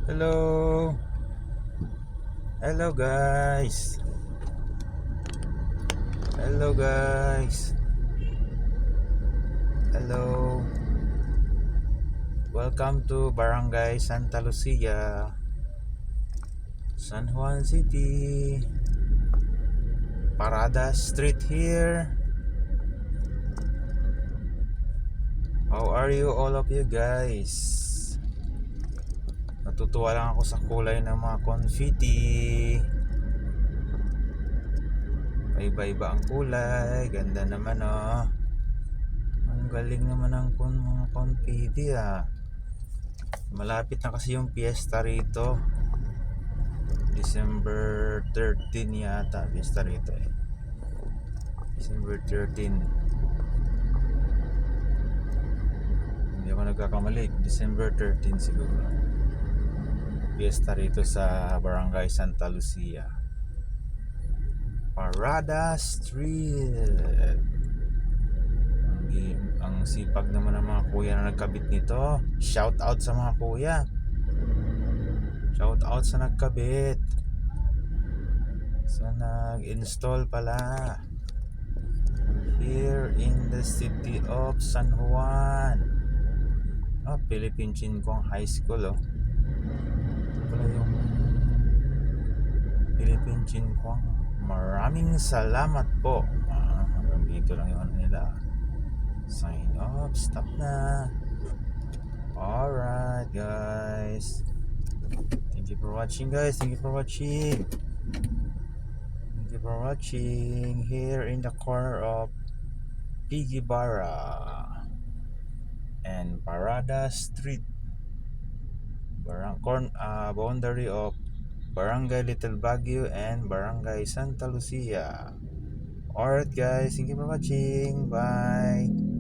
Hello. Hello guys. Hello guys. Hello. Welcome to Barangay Santa Lucia, San Juan City. Parada Street here. How are you all of you guys? Natutuwa lang ako sa kulay ng mga confetti. Iba-iba ang kulay. Ganda naman oh. Ang galing naman ng mga confetti ah. Malapit na kasi yung fiesta rito. December 13 yata fiesta rito eh. December 13. Hindi ako nagkakamali. December 13 siguro. Fiesta rito sa Barangay Santa Lucia. Parada Street. Ang sipag naman ng mga kuya na nagkabit nito. Shout out sa mga kuya. Shout out sa nagkabit. Sa nag-install pala. Here in the city of San Juan. Oh, Philippine Chinkong High School oh. Ito pala yung Philippine Chinkong. Maraming salamat po. Hanggang dito lang yung ano nila. Sign up, stop na. Alright guys. Thank you for watching guys. Thank you for watching. Thank you for watching. Here in the corner of Piggy Barra and Parada Street, boundary of Barangay Little Baguio and Barangay Santa Lucia. Alright guys, thank you for watching. Bye.